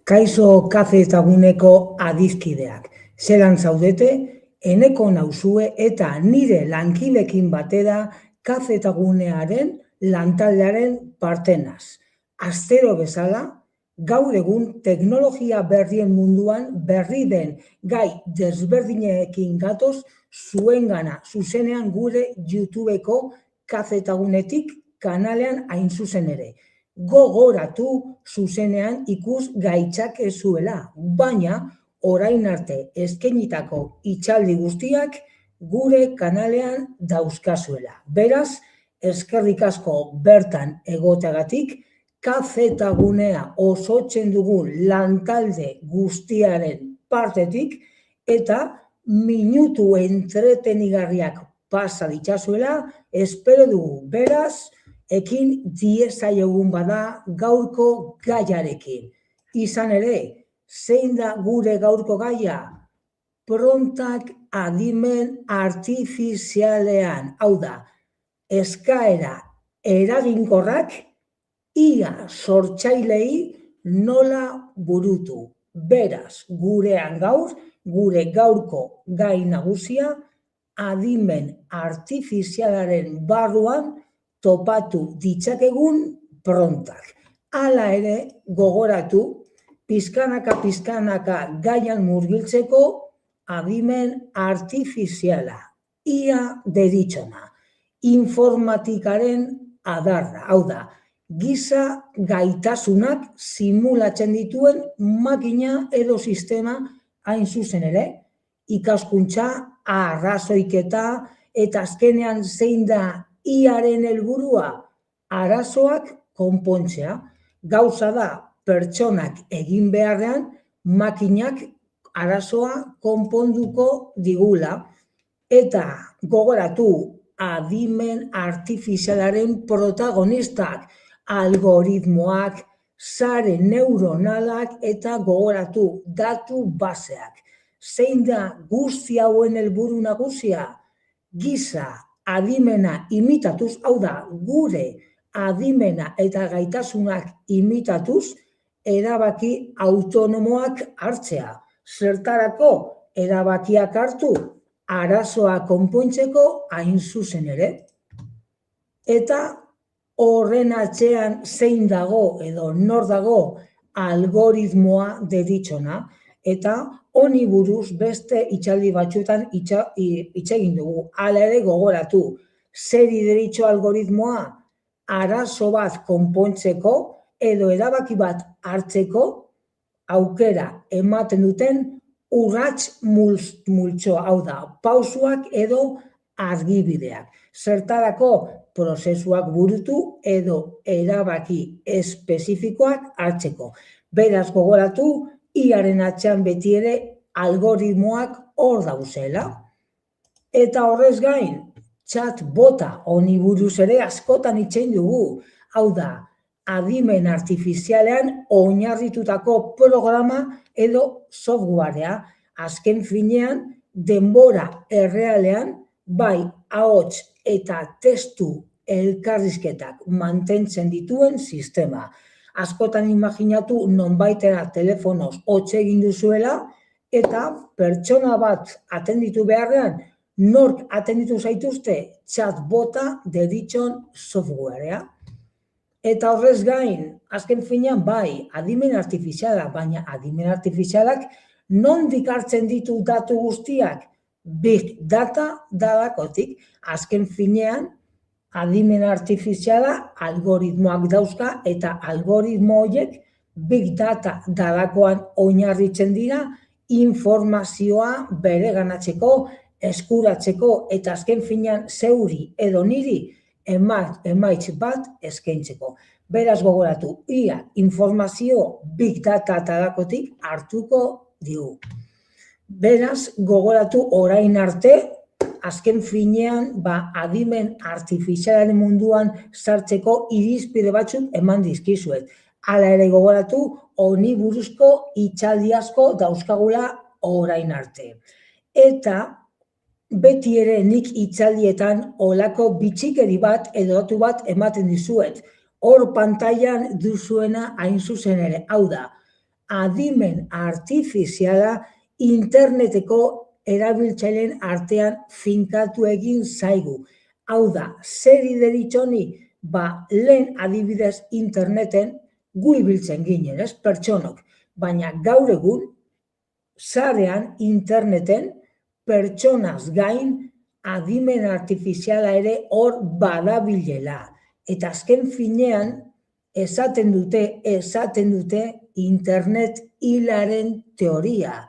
Kaixo kafe eta guneko adizkideak. Zelan zaudete, eneko nauzue eta nire lankidekin batera kafe eta gunearen lantaldearen partenaz. Astero bezala, gaur egun teknologia berrien munduan berri den gai desberdinekin gatoz zuengana zuzenean gure YouTubeko kafe eta gunetik kanalean hain zuzen ere. Gogoratu zuzenean ikus gaitzakezuela, baina orain arte eskainitako hitzaldi guztiak gure kanalean dauzkazuela. Beraz, eskerrik asko bertan egoteagatik, kafe eta gunea osotzen dugun lantalde guztiaren partetik eta minutu entretenigarriak pasa ditzazuela, espero dugu. Beraz, ekin diezaiogun bada gaurko gaiarekin. Izan ere, zein da gure gaurko gaia? Prontak adimen artifizialean, hau da, eskaera eraginkorrak ia sortzailei nola burutu. Beraz, gurean gaur, gure gaurko gai nagusia, adimen artifizialaren barruan topatu ditzakegun prontak. Hala ere, gogoratu, pizkanaka gaian murgiltzeko adimen artifiziala, ia deritzona, informatikaren adarra, hau da, giza gaitasunak simulatzen dituen makina edo sistema hain zuzen ere, ikaskuntza, arrazoiketa eta azkenean zein da iaren helburua, arazoak konpontzea. Gauza da, pertsonak egin beharrean, makinak arazoa konponduko digula. Eta gogoratu, adimen artifizialaren protagonistak, algoritmoak, sare neuronalak eta gogoratu, datu baseak. Zein da guzti hauen helburu nagusia? Giza adimena imitatuz, hau da, gure adimena eta gaitasunak imitatuz, erabaki autonomoak hartzea. Zertarako erabakiak hartu, arazoa konpontzeko hain zuzen ere. Eta horren atzean zein dago edo nor dago algoritmoa deritzona, eta honi buruz beste hitzaldi batzuetan hitz egin dugu. Hala ere gogoratu, zeri deritzo algoritmoa? Arazo bat konpontzeko edo erabaki bat hartzeko aukera ematen duten urrats multzoa, hau da, pausuak edo argibideak. Zertarako prozesuak burutu edo erabaki espezifikoak hartzeko. Beraz gogoratu, iaren atzean beti ere algoritmoak hor dauzela. Eta horrez gain, chatbota honi buruz ere askotan hitz egin dugu. Hau da, adimen artifizialean oinarritutako programa edo softwarea. Azken finean, denbora errealean, bai ahots eta testu elkarrizketak mantentzen dituen sistema. Askotan imaginatu nonbaitera telefonoz hots egin duzuela eta pertsona bat atenditu beharrean, nork atenditu zaituzte? Chatbota deritzon softwarea. Eta horrez gain, azken finean bai, adimen artifiziala, baina adimen artifizialak nondik hartzen ditu datu guztiak? Big data dalakotik. Azken finean, adimen artifiziala algoritmoak dauzka eta algoritmo horiek big data dalakoan oinarritzen dira informazioa bereganatzeko, eskuratzeko eta azken finean zeuri edo niri emaitz bat eskaintzeko. Beraz gogoratu, ia informazio big data dalakotik hartuko digu. Beraz gogoratu orain arte, azken finean adimen artifizialaren munduan sartzeko irizpide batzuk eman dizkizuet. Hala ere gogoratu, honi buruzko hitzaldi asko dauzkagula orain arte. Eta beti ere nik hitzaldietan olako bitxikeri bat edo datu bat ematen dizuet. Hor pantailan duzuena hain zuzen ere, hau da, adimen artifiziala interneteko erabiltzaileen artean finkatu egin zaigu. Hau da, zeri deritzoni, lehen adibidez interneten gu ibiltzen ginen, pertsonok, baina gaur egun, sarean interneten pertsonaz gain adimen artifiziala ere hor badabilela. Eta azken finean, esaten dute internet hilaren teoria,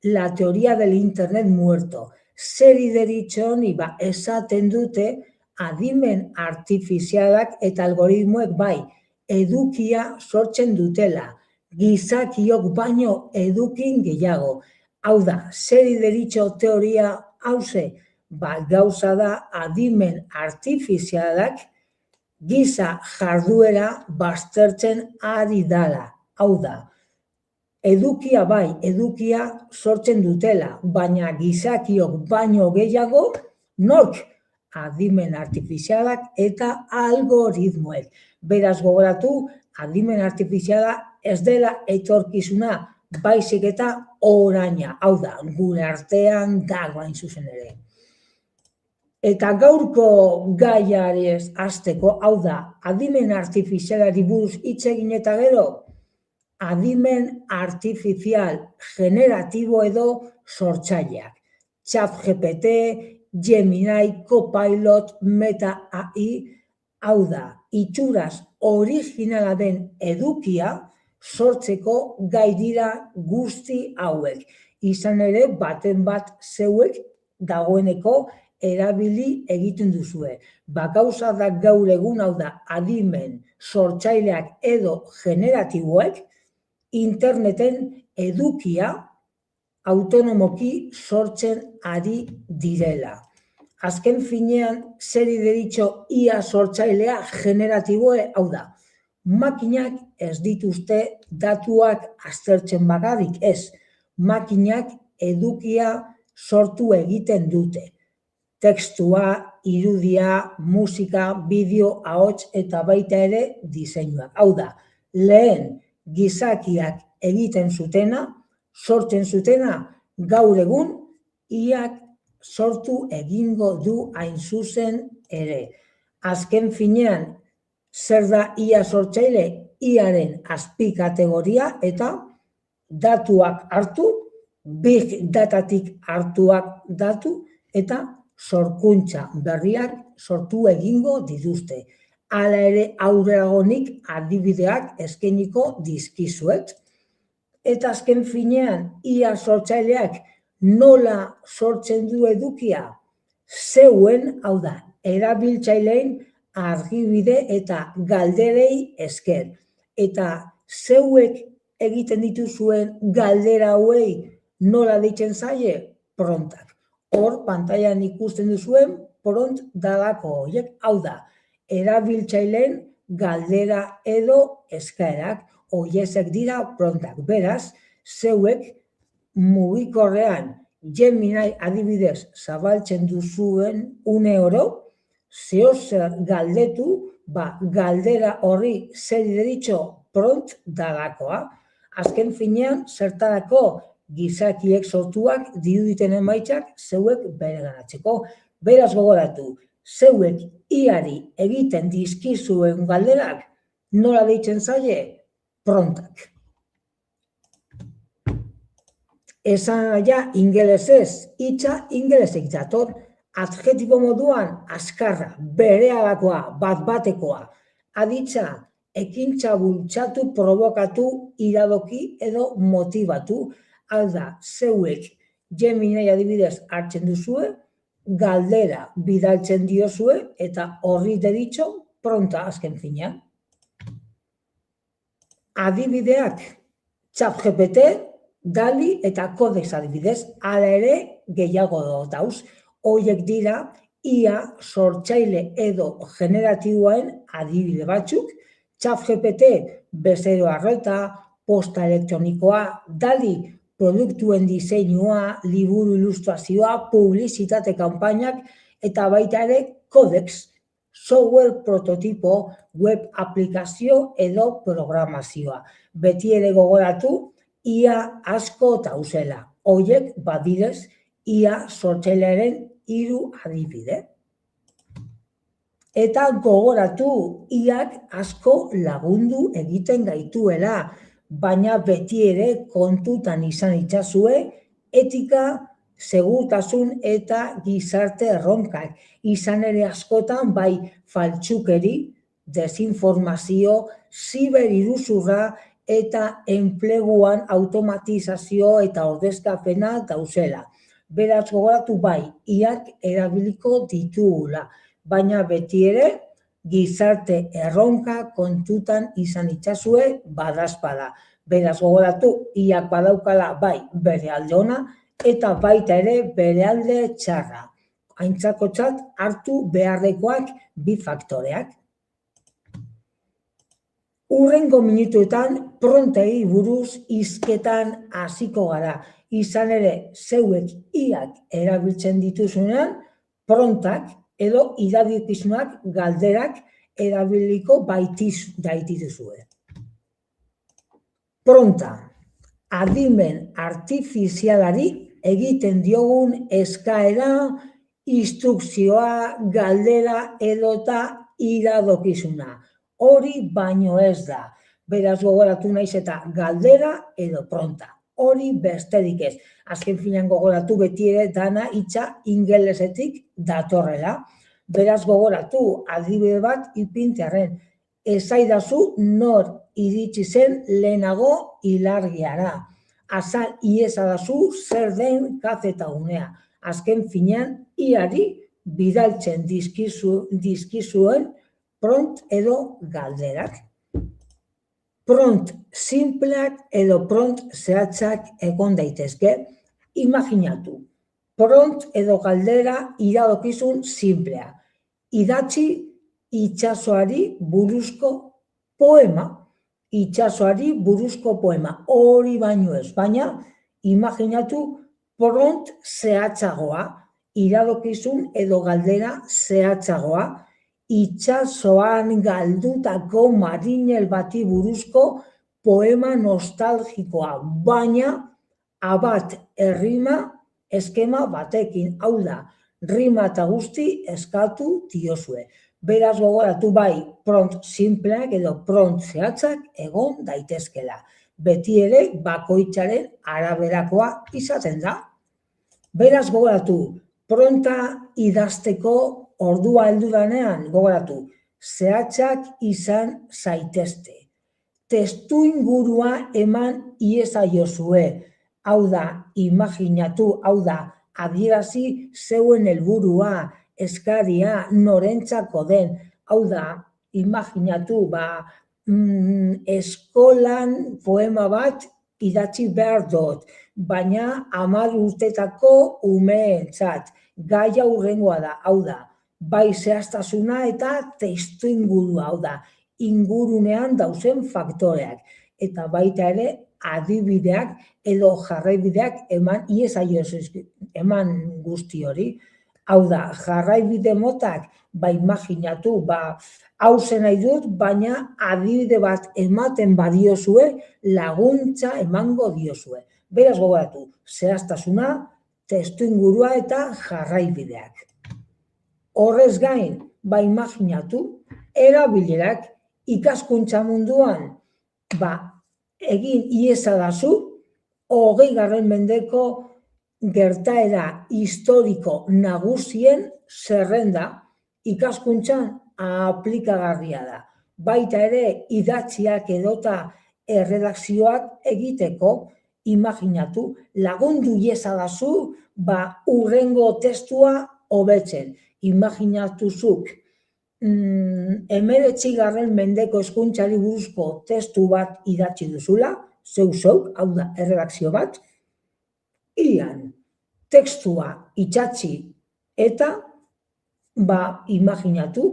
la teoria del internet muerto. Zeri deritzoni, esaten dute adimen artifizialak eta algoritmoek edukia sortzen dutela, gizakiok baino edukin gehiago. Hau da, zeri deritzo teoria hauze? Gauza da adimen artifizialak giza jarduera baztertzen ari dala. Hau da, edukia sortzen dutela, baina gizakiok baino gehiago, nork? Adimen artifizialak eta algoritmoek. Beraz gogoratu, adimen artifiziala ez dela etorkizuna, baizik eta oraina. Hau da, gure artean dagoain zuzen ere. Eta gaurko gaiari hasteko, hau da, adimen artifizialari buruz hitz egin eta gero, adimen artifizial generatibo edo sortzaileak. ChatGPT, Gemini, Copilot, Meta AI, hau da, itxuraz originala den edukia sortzeko gai dira guzti hauek. Izan ere, baten bat zeuek dagoeneko erabili egiten duzue. Gauza da gaur egun, hau da, adimen sortzaileak edo generatiboek interneten edukia autonomoki sortzen ari direla. Azken finean, zeri deritzo ia sortzailea generatiboe, hau da, makinak ez dituzte datuak aztertzen bakarrik, ez. Makinak edukia sortu egiten dute. Tekstua, irudia, musika, bideo, ahots eta baita ere diseinuak. Hau da, lehen gizakiak egiten zutena, sortzen zutena, gaur egun iak sortu egingo du hain zuzen ere. Azken finean, zer da ia sortzaile? Iaren azpi kategoria eta datuak hartu, big datatik hartuak datu eta sorkuntza berriak sortu egingo dituzte. Hala ere aurreragonik adibideak eskainiko dizkizuet. Eta azken finean, ia sortzaileak nola sortzen du edukia? Zeuen, hau da, erabiltzaileen argibide eta galderei esker. Eta zeuek egiten dituzuen galdera hauei nola deitzen zaie? Prontak. Hor, pantailan ikusten duzuen, pront dalako horiek, hau da, erabiltzaileen galdera edo eskaerak, horiek dira prontak. Beraz, zeuek mugikorrean Gemini adibidez zabaltzen duzuen une oro, zeozer galdetu, galdera horri zer deritzo pront dalakoa. Azken finean, zertarako gizakiek sortuak diruditen emaitzak zeuek bereganatzeko. Beraz gogoratu, zeuek iari egiten dizkizuen galderak nola deitzen zaie? Prontak. Esan ja ingelesez, hitza ingelesek dator, adjetibo moduan azkarra, berehalakoa, bat-batekoa, aditza, ekintza bultzatu, provokatu, iradoki edo motibatu. Hau da, zeuek Gemini adibidez hartzen duzue, galdera bidaltzen diozue eta horri deritzo pronta azken finean. Adibideak ChatGPT, DALL-E eta Codex adibidez, hala ere gehiago dauz. Horiek dira ia sortzaile edo generatiboen adibide batzuk. ChatGPT bezero arreta, posta elektronikoa, DALL-E produktuen diseinua, liburu ilustrazioa, publizitate kanpainak eta baita ere Codex, software prototipo, web aplikazio edo programazioa. Beti ere gogoratu, ia asko tauzela. Hoiek badirez ia sortzailearen 3 adibide. Eta gogoratu, iak asko lagundu egiten gaituela, baina beti ere kontutan izan itzazue etika, segurtasun eta gizarte erronkak. Izan ere askotan bai faltsukeri, desinformazio, ziberiruzurra eta enpleguan automatizazio eta ordezkapena dauzela. Beraz gogoratu bai, iak erabiliko ditugula, baina beti ere gizarte erronka kontutan izan itzazue badazpada. Beraz gogoratu, iak badaukala bai bere alde ona eta baita ere bere alde txarra. Aintzakotzat hartu beharrekoak bi faktoreak. Hurrengo minutuetan prontei buruz hizketan hasiko gara. Izan ere zeuek iak erabiltzen dituzunean, prontak edo iradokizunak galderak erabiliko baitituzue. Pronta, adimen artifizialari egiten diogun eskaera, instrukzioa, galdera edota iradokizuna. Hori baino ez da. Beraz gogoratu naiz eta galdera edo pronta. Hori besterik ez. Azken finean gogoratu beti ere dana hitza ingelesetik datorrela. Beraz gogoratu adibide bat ipintearren. Esaidazu nor iritsi zen lehenago ilargiara. Azal iezadazu zer den kazetagunea. Azken finean iari bidaltzen dizkizuen pront edo galderak. Pront simpleak edo pront zehatzak egon daitezke. Imaginatu, pront edo galdera iradokizun simplea. Idatzi itsasoari buruzko poema. Itsasoari buruzko poema. Hori baino ez, baina imaginatu pront zehatzagoa. Iradokizun edo galdera zehatzagoa. Itsasoan galdutako marinel bati buruzko poema nostalgikoa, baina abat errima eskema batekin, hau da, rima eta guzti eskatu diozue. Beraz gogoratu bai pront simpleak edo pront zehatzak egon daitezkela. Beti ere bakoitzaren araberakoa izaten da. Beraz gogoratu, pronta idazteko ordua heldu danean, gogoratu, zehatzak izan zaitezte. Testu ingurua eman iezaiozue, hau da, imaginatu, hau da, adierazi zeuen helburua, eskaria, norentzako den, hau da, imaginatu, eskolan poema bat idatzi behar dut, baina 10 urtetako umeentzat, gaia hurrengoa da, hau da, bai zehaztasuna eta testu ingurua, hau da, ingurunean dauzen faktoreak, eta baita ere adibideak edo jarraibideak eman guzti hori. Hau da, jarraibide motak, imaginatu, hau zen nahi dut, baina adibide bat ematen badiozue, laguntza emango diozue. Beraz gogoratu, zehaztasuna, testu ingurua eta jarraibideak. Horrez gain, imaginatu, erabilerak ikaskuntza munduan, egin iezadazu, 20. mendeko gertaera historiko nagusien zerrenda ikaskuntzan aplikagarria da. Baita ere idatziak edota erredakzioak egiteko, imaginatu, lagundu iezadazu, hurrengo testua hobetzen. Imaginatuzuk 19. mendeko hezkuntzari buruzko testu bat idatzi duzula, zeuk, hau da, erredakzio bat, ian tekstua itsatsi eta imaginatu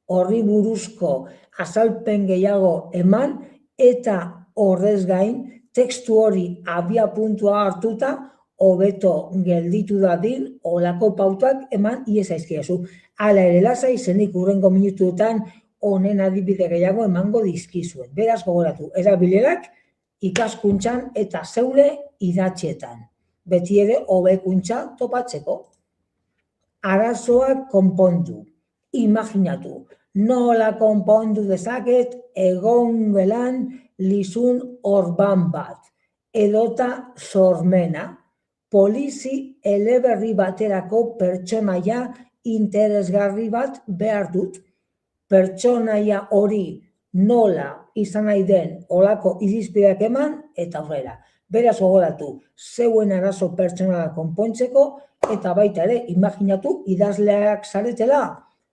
horri buruzko azalpen gehiago eman eta horrez gain tekstu hori abiapuntua hartuta hobeto gelditu dadin olako pautak eman iezaizkiazu. Hala ere lasai zenik hurrengo minutuetan honen adibide gehiago emango dizkizuen. Beraz gogoratu, erabilerak ikaskuntzan eta zeure idatzietan. Beti ere hobekuntza topatzeko. Arazoak konpondu. Imaginatu, nola konpondu dezaket egon gelan lizun orban bat, edota sormena, polizi eleberri baterako pertsonaia interesgarri bat behar dut. Pertsonaia hori nola izan nahi den olako irizpideak eman eta aurrera. Beraz gogoratu, zeuen arazo pertsonala konpontzeko eta baita ere imaginatu idazleak zaretela,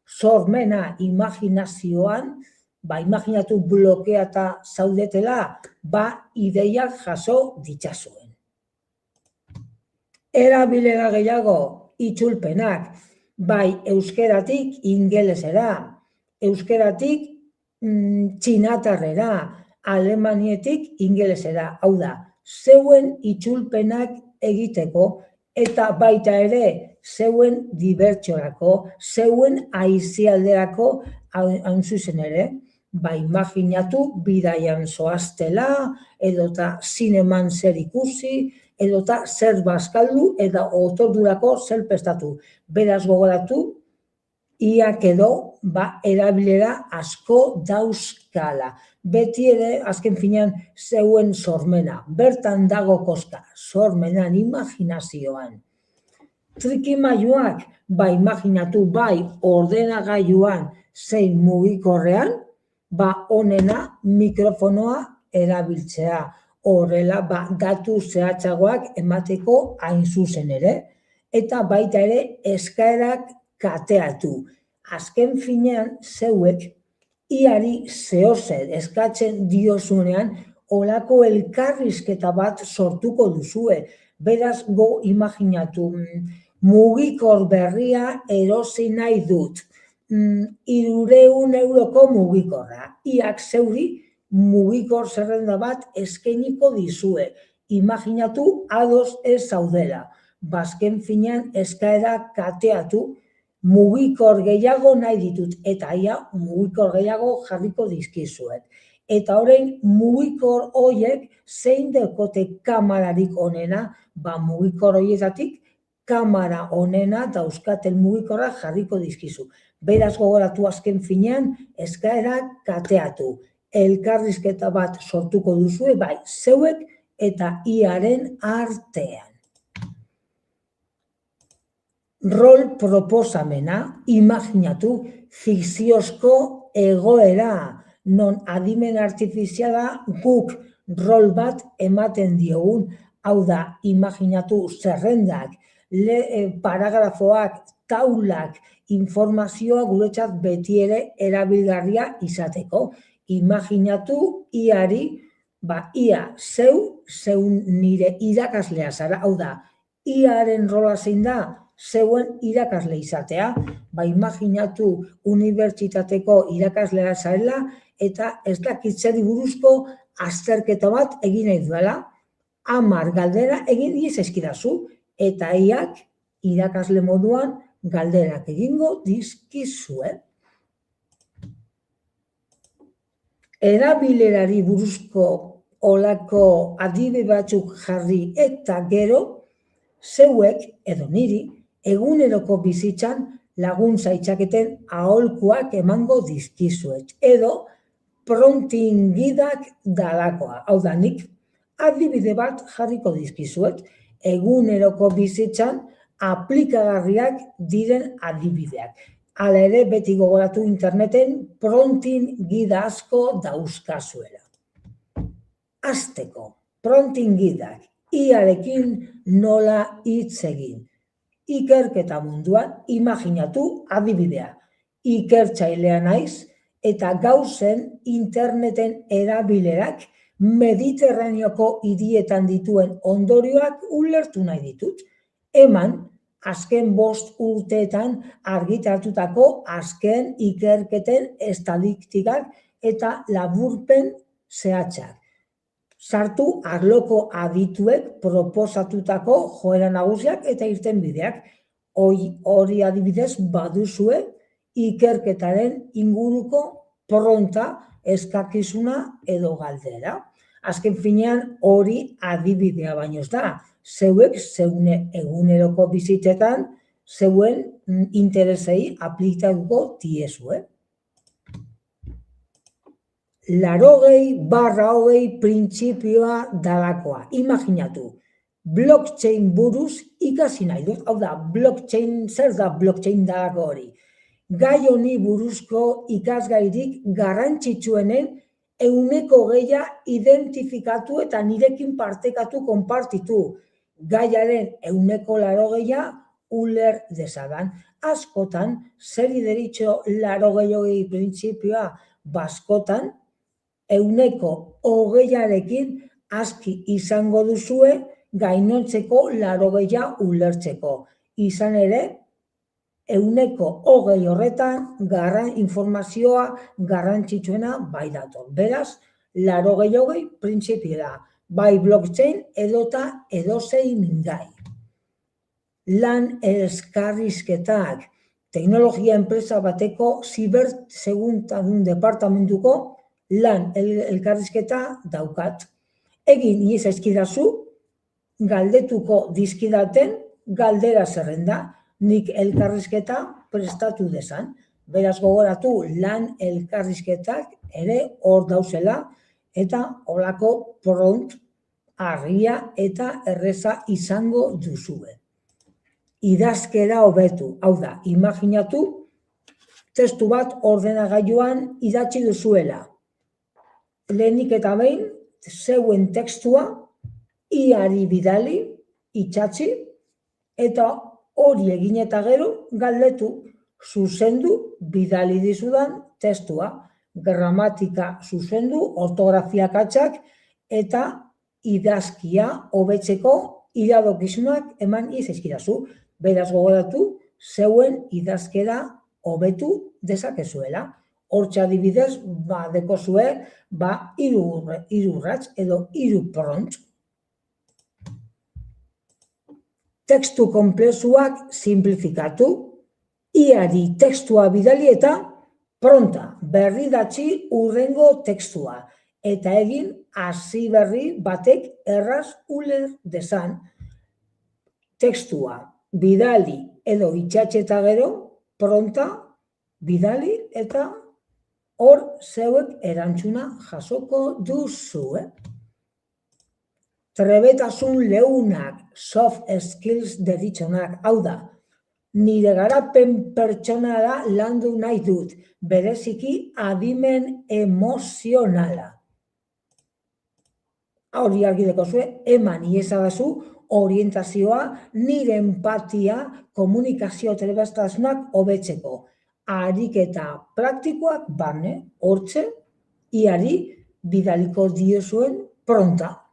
sormena imaginazioan, imaginatu blokeata zaudetela, ideiak jaso ditzazuen. Erabilera gehiago, itzulpenak, bai euskeratik ingelesera, euskeratik txinatarrera, alemanietik ingelesera, hau da, zeuen itzulpenak egiteko eta baita ere zeuen dibertsiorako, zeuen aizialderako hain zuzen ere, imaginatu bidaian zoaztela, edota zineman zer ikusi, edota zer bazkaldu eta otordurako zer prestatu. Beraz gogoratu, iak edo erabilera asko dauzkala. Beti ere, azken finean, zeuen sormena. Bertan dago koska, sormenan, imaginazioan. Trikimailuak, imaginatu, ordenagailuan zein mugikorrean, onena mikrofonoa erabiltzea. Horrela, datu zehatzagoak emateko hain zuzen ere, eta baita ere eskaerak kateatu. Azken finean, zeuek, iari zehozer eskatzen diozunean, olako elkarrizketa bat sortuko duzue. Beraz, imaginatu, mugikor berria erosi nahi dut. 300 euroko mugikorra. Iak zeuri mugikor zerrenda bat eskainiko dizue. Imaginatu ados ez zaudela. Azken finean eskaera kateatu, mugikor gehiago nahi ditut, eta mugikor gehiago jarriko dizkizuet. Eta orain mugikor horiek zein dekote kamararik onena, mugikor horietatik kamara onena dauzkaten mugikorra jarriko dizkizu. Beraz gogoratu azken finean eskaera kateatu. Elkarrizketa bat sortuko duzue, zeuek eta iaren artean. Rol proposamena, imaginatu, fikziozko egoera, non adimen artifiziala guk rol bat ematen diogun, hau da, imaginatu zerrendak, paragrafoak, taulak, informazioa guretzat beti ere erabilgarria izateko. Imaginatu iari, ia zeu nire irakaslea zara, hau da, iaren rola zein da, zeuen irakasle izatea, imaginatu unibertsitateko irakaslea zarela, eta ez dakitzeri buruzko azterketa bat egin nahi duela, 10 galdera egin dizkidazu, eta iak irakasle moduan galderak egingo dizkizue. Erabilerari buruzko olako adibide batzuk jarri eta gero, zeuek edo niri eguneroko bizitzan laguntza itzaketen aholkuak emango dizkizuet, edo prompting gidak dalakoa. Hau da, nik adibide bat jarriko dizkizuet, eguneroko bizitzan aplikagarriak diren adibideak. Hala ere, beti gogoratu interneten prompting gida asko dauzkazuela. Hasteko, prompting gidak, iarekin nola hitz egin. Ikerketa munduan, imaginatu adibidea. Ikertzailea naiz eta gauzen interneten erabilerak Mediterraneoko hirietan dituen ondorioak ulertu nahi ditut. Eman, azken 5 urteetan argitartutako azken ikerketen estadistikak eta laburpen zehatzak. Sartu arloko adituek proposatutako joera nagusiak eta irtenbideak. Hori adibidez baduzue ikerketaren inguruko pronta eskakizuna edo galdera. azken finean hori adibidea baino ez da. Zeuek, zeune eguneroko bizitzetan, zeuen interesei aplikatuko diezue. 80/20 printzipioa dalakoa. Imaginatu, blockchain buruz ikasi nahi dut. Hau da, blockchain, zer da blockchain dalako hori? Gai honi buruzko ikasgairik garrantzitsuenen 100% identifikatu eta nirekin partekatu, konpartitu. Gaiaren 180% uler dezadan. Askotan, zer deritxo 80/20 printzipioa, baskotan, 120arekin aski izango duzue gainontzeko 80 ulertzeko. Izan ere, 120 horretan informazioa garrantzitsuena bai dator. Beraz, 80/20 printzipio da, bai blockchain edota edozein gai. Lan elkarrizketak, teknologia enpresa bateko zibersegurtasun departamentuko lan elkarrizketa daukat. Egin iezaizkidazu, galdetuko dizkidaten galdera zerrenda, nik elkarrizketa prestatu dezan. Beraz gogoratu, lan elkarrizketak ere hor dauzela eta holako pront, argia eta erreza izango duzue. Idazkera hobetu, hau da, imaginatu testu bat ordenagailuan idatzi duzuela. Lehenik eta behin, zeuen tekstua iari bidali, itxatzi, eta hori egin eta gero galdetu, zuzendu bidali dizudan testua. Gramatika zuzendu, ortografia katxak, eta idazkia hobetzeko iradokizunak eman izaizkidazu. Beraz gogoratu, zeuen idazkera hobetu dezakezuela. Hortxe adibidez, dekozue, 3 urrats edo 3 pront. Tekstu konplexuak simplifikatu, iari tekstua bidali eta pronta berridatzi urrengo tekstua. Eta egin hasi berri batek erraz uler dezan tekstua bidali edo itxatxe eta gero pronta bidali eta hor zeuek erantzuna jasoko duzu. Trebetasun leunak, soft skills deritzonak, hau da, nire garapen pertsonala landu nahi dut, bereziki adimen emozionala. Hori argideko zuen, eman iezadazu orientazioa, nire empatia, komunikazio trebestasunak hobetzeko. Ariketa praktikoak barne, hortxe, iari bidaliko diozuen pronta.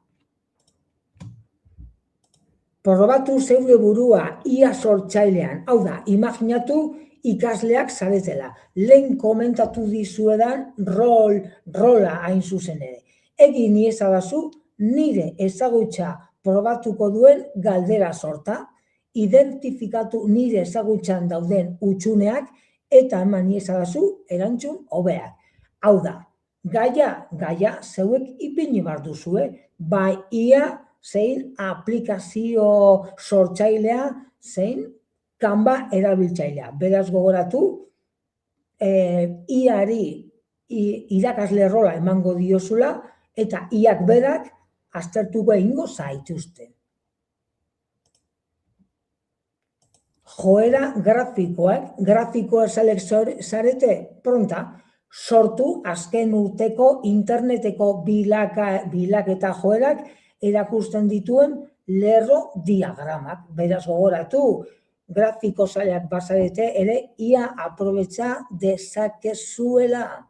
Probatu zeure burua ia sortzailean, hau da, imaginatu ikasleak zaretela. Lehen komentatu dizuedan rola hain zuzen ere. Egin iezadazu nire ezagutza probatuko duen galdera sorta, identifikatu nire ezagutzan dauden utxuneak eta eman iezadazu erantzun hobeak. Hau da, gaia zeuek ipini bar duzue, bai ia zein aplikazio sortzailea, zein Canva erabiltzailea. Beraz gogoratu, iari irakasle rola emango diozula eta iak berak aztertuko egingo zaituzte. Joera grafikoa zarete pronta, sortu azken urteko interneteko bilaketa joerak erakusten dituen lerro diagramak. Beraz gogoratu, grafiko zailak bazarete ere ia aprobetxa dezakezuela.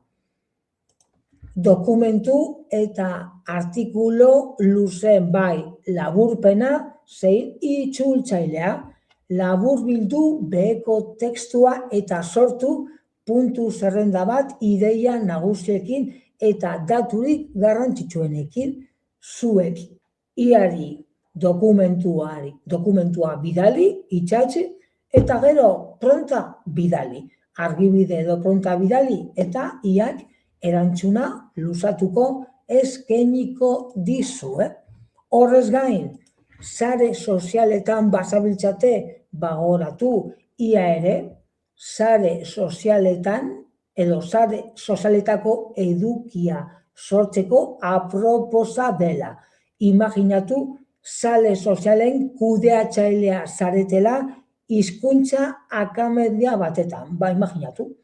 Dokumentu eta artikulo luzen bai laburpena zein itzultzailea, laburbildu beheko tekstua eta sortu puntu zerrenda bat ideia nagusiekin eta daturik garrantzitsuenekin zuek iari dokumentua bidali, itxatzi, eta gero pronta bidali. Argibide edo pronta bidali eta iak erantzuna luzatuko eskainiko dizue. Horrez gain, sare sozialetan bazabiltzate, bagoratu ia ere, sare sozialetan edo sare sozialetako edukia sortzeko aproposa dela. Imaginatu, sare sozialen kudeatzailea zaretela hizkuntza akamedia batetan. Imaginatu.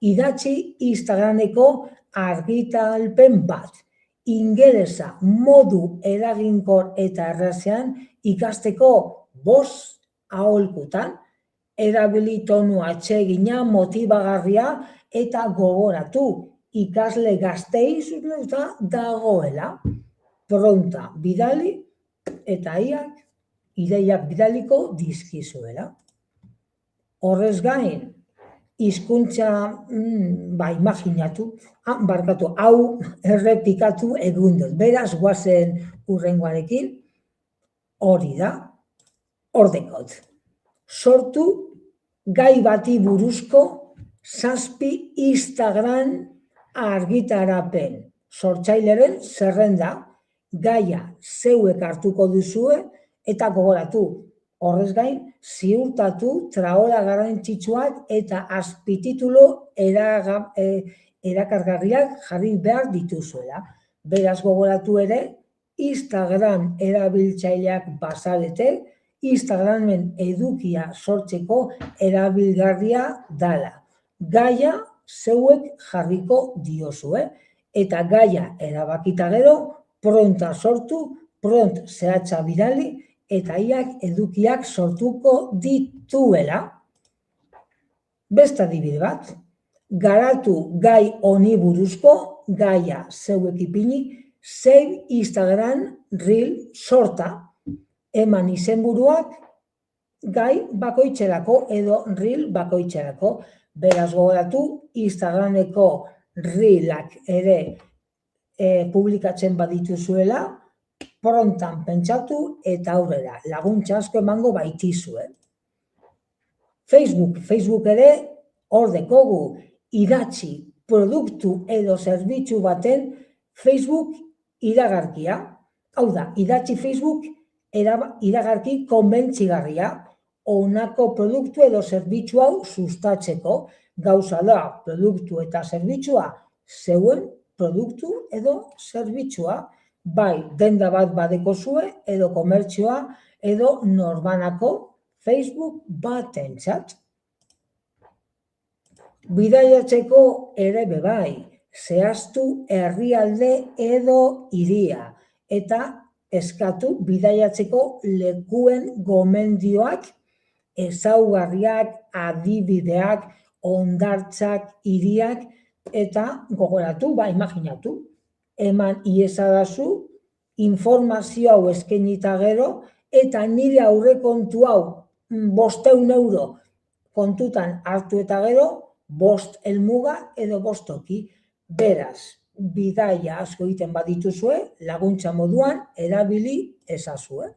Idatzi Instagrameko argitalpen bat. Ingelesa modu eraginkor eta errazean ikasteko 5 aholkutan, erabili tonu atsegina, motibagarria eta gogoratu ikasle gaztei zuzenduta dagoela. Pronta bidali eta ideiak bidaliko dizkizuela. Horrez gain, hizkuntza, imaginatu, hau errepikatu egun dut. Beraz, guazen hurrengoarekin, hori da, ordekot. Sortu gai bati buruzko 7 Instagram argitarapen. Sortzaileren zerrenda, gaia zeuek hartuko duzue eta gogoratu. Horrez gain, ziurtatu traola garrantzitsuak eta azpititulo erakargarriak jarri behar dituzuela. Beraz gogoratu ere, Instagram erabiltzaileak bazarete, Instagramen edukia sortzeko erabilgarria dala. Gaia zeuek jarriko diozue. Eta gaia erabakita gero, pronta sortu, pront zehatza bidali, eta edukiak sortuko dituela. Beste adibide bat, garatu gai honi buruzko, gaia zeuek ipini, 6 Instagram reel sorta, eman izenburuak gai bakoitzerako edo reel bakoitzerako. Beraz gogoratu, Instagrameko reelak ere publikatzen badituzuela, prontan pentsatu eta aurrera, laguntza asko emango baitizue. Facebook ere hor dekogu idatzi produktu edo zerbitzu baten Facebook iragarkia. Hau da, idatzi Facebook iragarki konbentzigarria, honako produktu edo zerbitzu hau sustatzeko. Gauza da, produktu eta zerbitzua zeuen produktu edo zerbitzua, bai denda bat badekozue edo komertzioa edo norbanako Facebook batentzat. Bidaiatzeko ere bebai, zehaztu herrialde edo hiria eta eskatu bidaiatzeko lekuen gomendioak, ezaugarriak, adibideak, hondartzak, hiriak, eta gogoratu, imaginatu, eman iezadazu, informazio hau eskainita gero, eta nire aurrekontu hau 500 euro kontutan hartu eta gero, 5 helmuga edo 5 toki. Beraz, bidaia asko egiten badituzue, laguntza moduan erabili ezazue.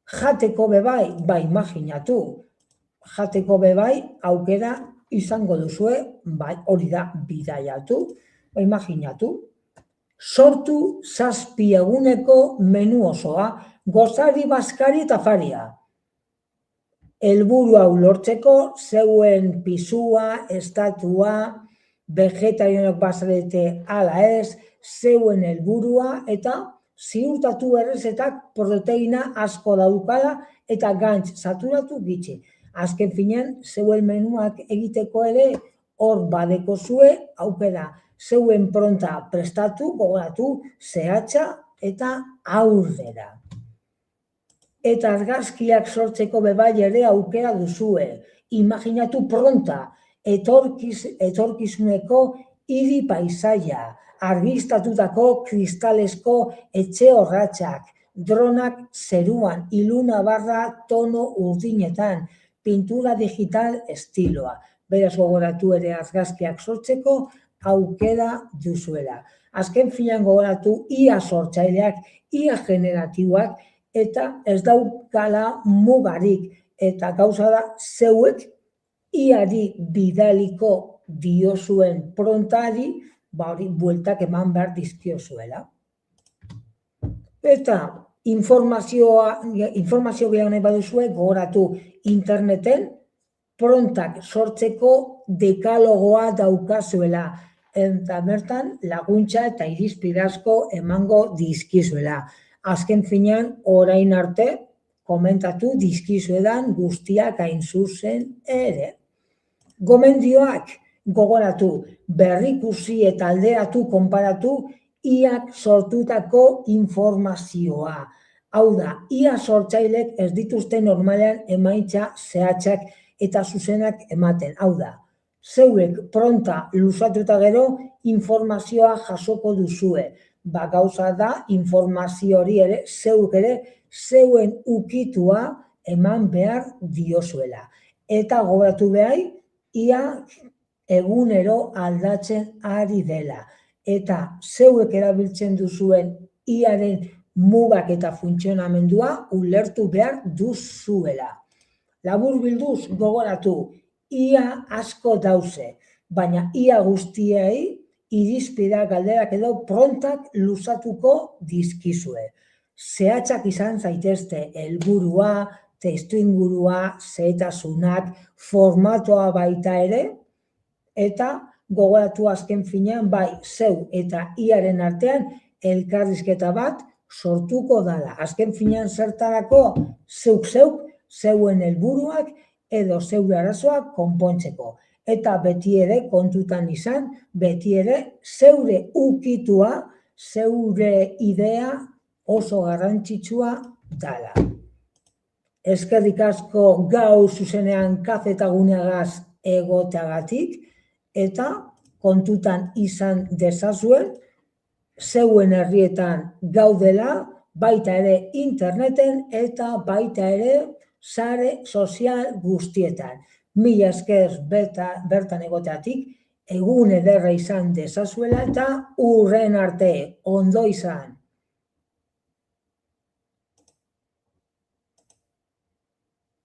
Jateko bebai, imaginatu, jateko bebai aukera izango duzue, hori da bidaiatu, imaginatu. Sortu 7 eguneko menu osoa, gozari, bazkari eta faria. Helburu hau lortzeko, zeuen pisua, estatua, vegetarioak bazarete ala ez, zeuen helburua eta ziurtatu errezetak proteina asko daukala eta gantz saturatu gitxi. Azken finean, zeuen menuak egiteko ere hor badekozue aukera. Zeuen pronta prestatu, gogoratu, zehatza eta aurrera. Eta argazkiak sortzeko bebai ere aukera duzue. Imaginatu pronta, etorkizuneko hiri paisaia, argistatutako kristalesko etxe horratxak, dronak zeruan, iluna barra tono urdinetan, pintura digital estiloa. Beraz gogoratu ere argazkiak sortzeko aukera duzuela. Azken finean gogoratu ia sortzaileak, ia generatiboak, eta ez daukala mugarik. Eta gauza da zeuek iari bidaliko diozuen prontari hori bueltak eman behar dizkiozuela. Eta informazio gehiago nahi baduzue, gogoratu interneten prontak sortzeko dekalogoa daukazuela. Eta bertan laguntza eta irizpide asko emango dizkizuela. Azken finean, orain arte, komentatu dizkizuedan guztiak hain zuzen ere. Gomendioak gogoratu, berrikusi eta alderatu, konparatu, iak sortutako informazioa. Hau da, ia sortzailek ez dituzte normalean emaitza zehatzak eta zuzenak ematen. Hau da, zeuek pronta luzatuta gero informazioa jasoko duzue. Gauza da, informazio hori ere, zeuk ere, zeuen ukitua eman behar diozuela. Eta gogoratu behar, ia egunero aldatzen ari dela. Eta zeuek erabiltzen duzuen iaren mugak eta funtzionamendua ulertu behar duzuela. Labur bilduz gogoratu, ia asko dauze, baina ia guztiei irizpideak galderak edo prontak luzatuko dizkizue. Zehatzak izan zaitezte helburua, testuingurua, xehetasunak, formatoa baita ere, eta gogoratu azken finean bai zeu eta iaren artean elkarrizketa bat sortuko dala. Azken finean zertarako zeuk zeuen helburuak edo zeure arazoak konpontzeko. Eta beti ere kontutan izan, beti ere zeure ukitua, zeure idea oso garrantzitsua dala. Eskerrik asko gaur zuzenean kafetaguneagaz egoteagatik, eta kontutan izan dezazuen, zeuen herrietan gaudela, baita ere interneten eta baita ere sare sozial guztietan. Mila esker bertan egoteatik, egun ederra izan dezazuela eta hurren arte, ondo izan.